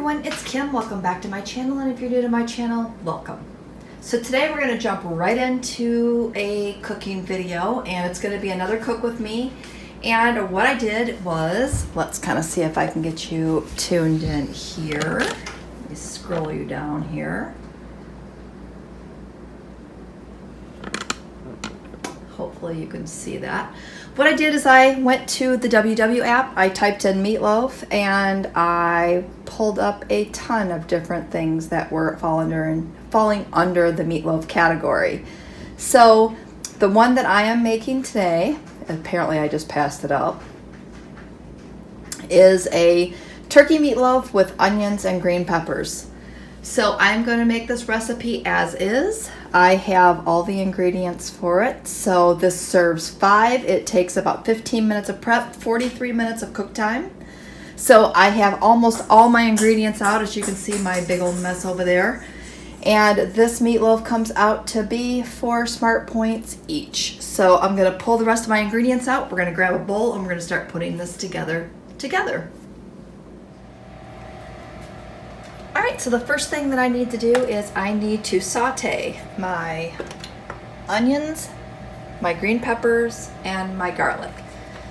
everyone, it's Kim. Welcome back to my channel, and if you're new to my channel, welcome. So today we're going to jump right into a cooking video, and it's going to be another cook with me. And what I did was, let's kind of see if I can get you tuned in here. Let me scroll you down here. Hopefully you can see that. What I did is I went to the MyWW app, I typed in Meatloaf, and I pulled up a ton of different things that were falling under the Meatloaf category. So the one that I am making today, apparently I just passed it up, is a turkey meatloaf with onions and green peppers. So I'm going to make this recipe as is. I have all the ingredients for it. So this serves 5. It takes about 15 minutes of prep, 43 minutes of cook time. So I have almost all my ingredients out, as you can see my big old mess over there. And this meatloaf comes out to be 4 smart points each. So I'm going to pull the rest of my ingredients out. We're going to grab a bowl and we're going to start putting this together. Alright, so the first thing that I need to do is I need to saute my onions, my green peppers, and my garlic.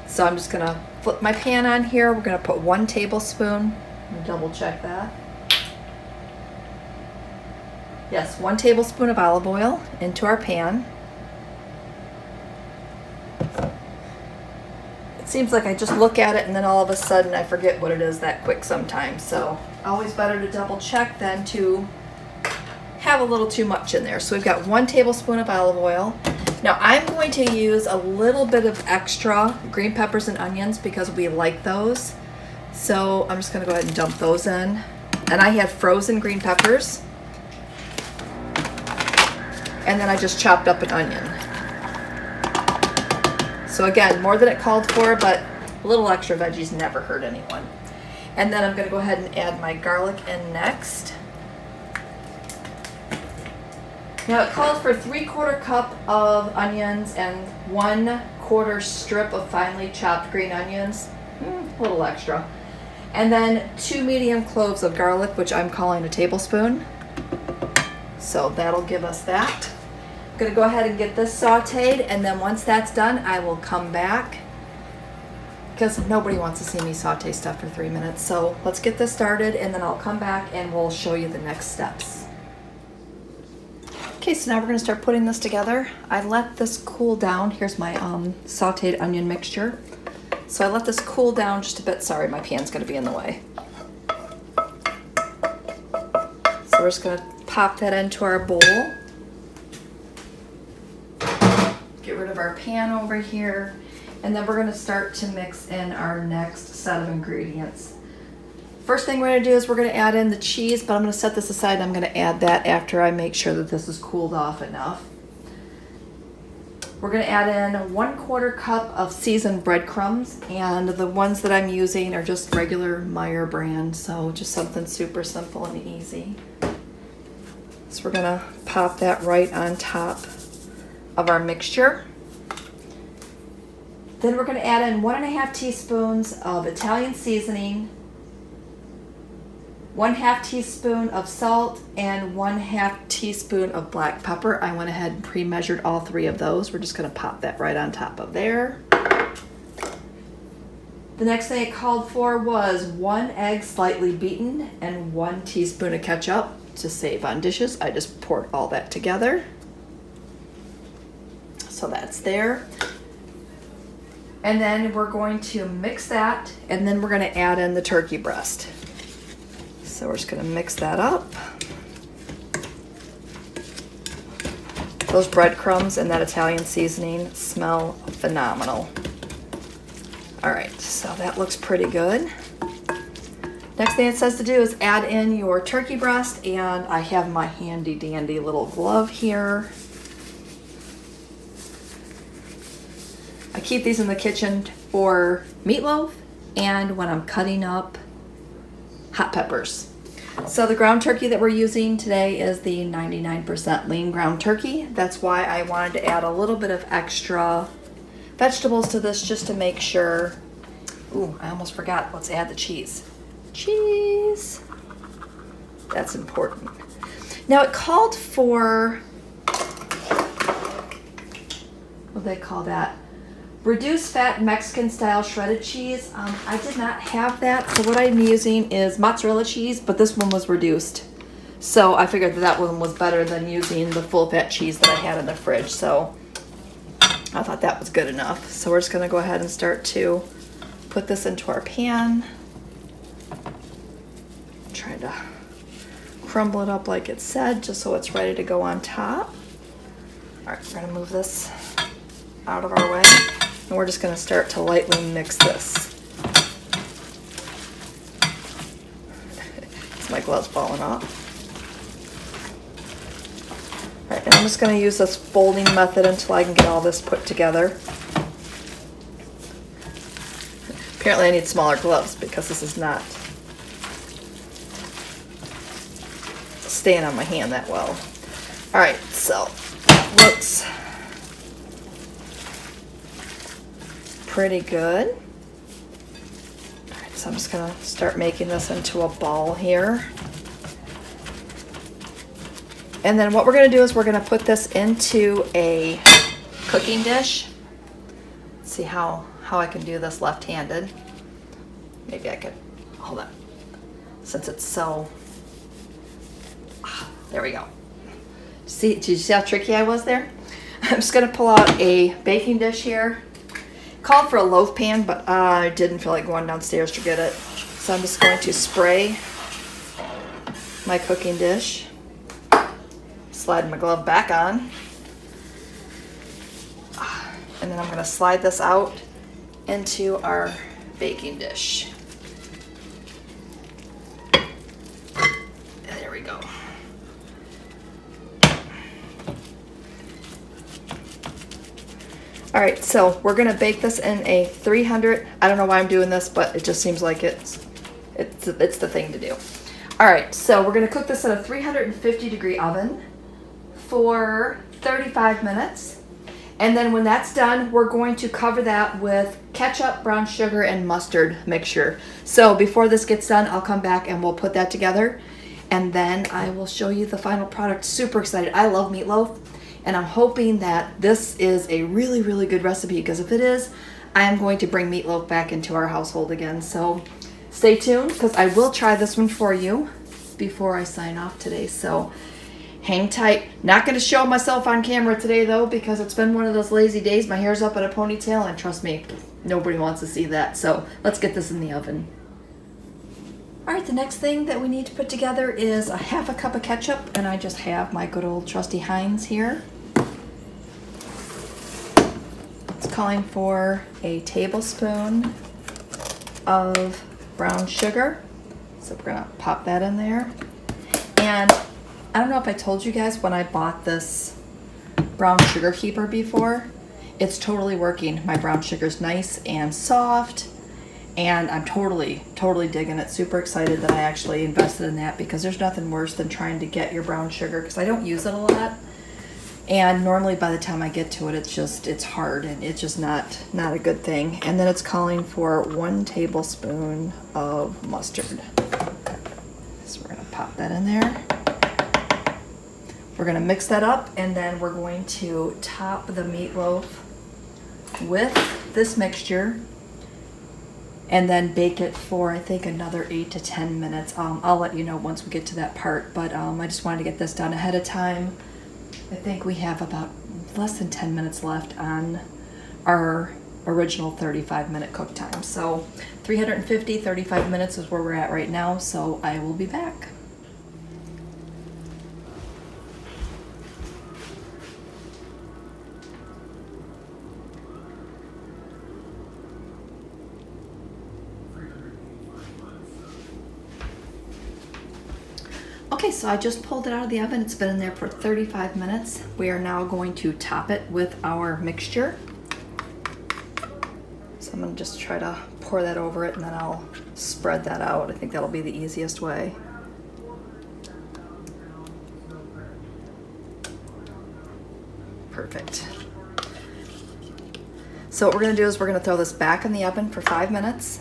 So I'm just going to flip my pan on here. We're going to put 1 tablespoon, double check that. Yes, 1 tablespoon of olive oil into our pan. It seems like I just look at it and then all of a sudden I forget what it is that quick sometimes. So always better to double check than to have a little too much in there. So we've got 1 tablespoon of olive oil. Now I'm going to use a little bit of extra green peppers and onions because we like those. So I'm just going to go ahead and dump those in. And I had frozen green peppers. And then I just chopped up an onion. So again, more than it called for, but a little extra veggies never hurt anyone. And then I'm going to go ahead and add my garlic in next. Now it calls for 3/4 cup of onions and 1/4 strip of finely chopped green onions. A little extra. And then 2 medium cloves of garlic, which I'm calling a tablespoon. So that'll give us that. I'm going to go ahead and get this sauteed, and then once that's done, I will come back because nobody wants to see me saute stuff for 3 minutes. So let's get this started, and then I'll come back and we'll show you the next steps. Okay, so now we're going to start putting this together. I let this cool down. Here's my sauteed onion mixture. So I let this cool down just a bit. Sorry, my pan's going to be in the way. So we're just going to pop that into our bowl. Get rid of our pan over here. And then we're going to start to mix in our next set of ingredients. First thing we're going to do is we're going to add in the cheese, but I'm going to set this aside. I'm going to add that after I make sure that this is cooled off enough. We're going to add in 1/4 cup of seasoned breadcrumbs, and the ones that I'm using are just regular Meyer brand, so just something super simple and easy. So we're going to pop that right on top of our mixture. Then we're going to add in 1½ teaspoons of Italian seasoning, 1/2 teaspoon of salt, and 1/2 teaspoon of black pepper. I went ahead and pre-measured all 3 of those. We're just going to pop that right on top of there. The next thing it called for was 1 egg slightly beaten and 1 teaspoon of ketchup. To save on dishes, I just poured all that together. So that's there. And then we're going to mix that, and then we're going to add in the turkey breast. So we're just going to mix that up. Those breadcrumbs and that Italian seasoning smell phenomenal. All right, so that looks pretty good. Next thing it says to do is add in your turkey breast, and I have my handy dandy little glove here. I keep these in the kitchen for meatloaf and when I'm cutting up hot peppers. So the ground turkey that we're using today is the 99% lean ground turkey. That's why I wanted to add a little bit of extra vegetables to this just to make sure. Ooh, I almost forgot. Let's add the cheese. Cheese. That's important. Now it called for, what do they call that? Reduced fat Mexican style shredded cheese. I did not have that, so what I'm using is mozzarella cheese, but this one was reduced. So I figured that one was better than using the full fat cheese that I had in the fridge. So I thought that was good enough. So we're just gonna go ahead and start to put this into our pan. Try to crumble it up like it said, just so it's ready to go on top. All right, we're gonna move this out of our way. And we're just gonna start to lightly mix this. My glove's falling off. All right, and I'm just gonna use this folding method until I can get all this put together. Apparently I need smaller gloves because this is not staying on my hand that well. All right, so that looks pretty good. All right, so I'm just gonna start making this into a ball here. And then what we're gonna do is we're gonna put this into a cooking dish. Let's see how I can do this left-handed. Maybe I could, hold on. Since it's so, there we go. See, did you see how tricky I was there? I'm just gonna pull out a baking dish here. Called for a loaf pan, but I didn't feel like going downstairs to get it. So I'm just going to spray my cooking dish. Slide my glove back on. And then I'm gonna slide this out into our baking dish. There we go. All right, so we're gonna bake this in a 300, I don't know why I'm doing this, but it just seems like it's the thing to do. All right, so we're gonna cook this in a 350-degree oven for 35 minutes. And then when that's done, we're going to cover that with ketchup, brown sugar, and mustard mixture. So before this gets done, I'll come back and we'll put that together. And then I will show you the final product. Super excited. I love meatloaf. And I'm hoping that this is a really, really good recipe, because if it is, I am going to bring meatloaf back into our household again. So stay tuned, because I will try this one for you before I sign off today. So hang tight. Not going to show myself on camera today, though, because it's been one of those lazy days. My hair's up in a ponytail, and trust me, nobody wants to see that. So let's get this in the oven. All right, the next thing that we need to put together is a half a cup of ketchup, and I just have my good old trusty Heinz here. It's calling for a tablespoon of brown sugar. So we're gonna pop that in there. And I don't know if I told you guys when I bought this brown sugar keeper before, it's totally working. My brown sugar's nice and soft, and I'm totally digging it. Super excited that I actually invested in that, because there's nothing worse than trying to get your brown sugar, because I don't use it a lot. And normally by the time I get to it, it's hard, and it's just not a good thing. And then it's calling for 1 tablespoon of mustard. So we're gonna pop that in there. We're gonna mix that up, and then we're going to top the meatloaf with this mixture, and then bake it for, I think, another 8 to 10 minutes. I'll let you know once we get to that part, but I just wanted to get this done ahead of time. I think we have about less than 10 minutes left on our original 35-minute cook time. So 350, 35 minutes is where we're at right now, so I will be back. Okay, so I just pulled it out of the oven. It's been in there for 35 minutes. We are now going to top it with our mixture. So I'm gonna just try to pour that over it, and then I'll spread that out. I think that'll be the easiest way. Perfect. So what we're gonna do is we're gonna throw this back in the oven for 5 minutes,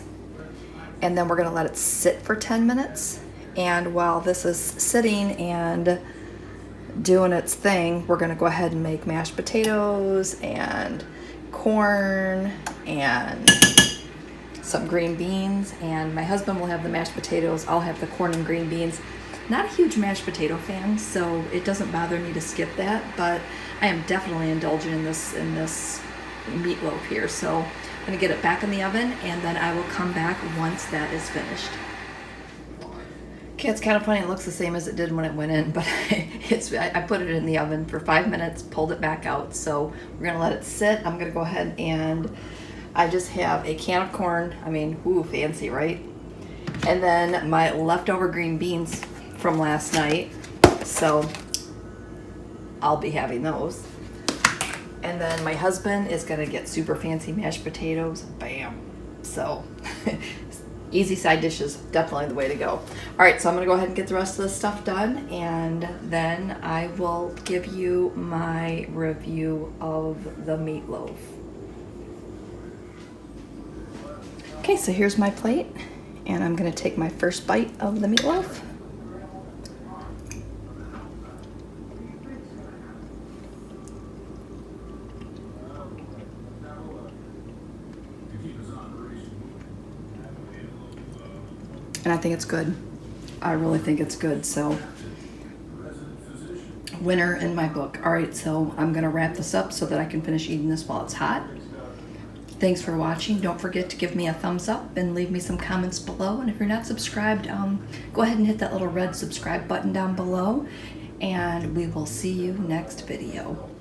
and then we're gonna let it sit for 10 minutes. And while this is sitting and doing its thing, we're gonna go ahead and make mashed potatoes and corn and some green beans. And my husband will have the mashed potatoes, I'll have the corn and green beans. Not a huge mashed potato fan, so it doesn't bother me to skip that, but I am definitely indulging in this meatloaf here. So I'm gonna get it back in the oven, and then I will come back once that is finished. Okay, it's kind of funny, it looks the same as it did when it went in, but I put it in the oven for 5 minutes, pulled it back out, so we're gonna let it sit. I'm gonna go ahead and I just have a can of corn. I mean, ooh, fancy, right? And then my leftover green beans from last night, so I'll be having those. And then my husband is gonna get super fancy mashed potatoes. Bam. So easy side dishes, definitely the way to go. All right, so I'm gonna go ahead and get the rest of this stuff done, and then I will give you my review of the meatloaf. Okay, so here's my plate, and I'm gonna take my first bite of the meatloaf. And I think it's good. I really think it's good, so winner in my book. All right, so I'm gonna wrap this up so that I can finish eating this while it's hot. Thanks for watching. Don't forget to give me a thumbs up and leave me some comments below. And if you're not subscribed, go ahead and hit that little red subscribe button down below, and we will see you next video.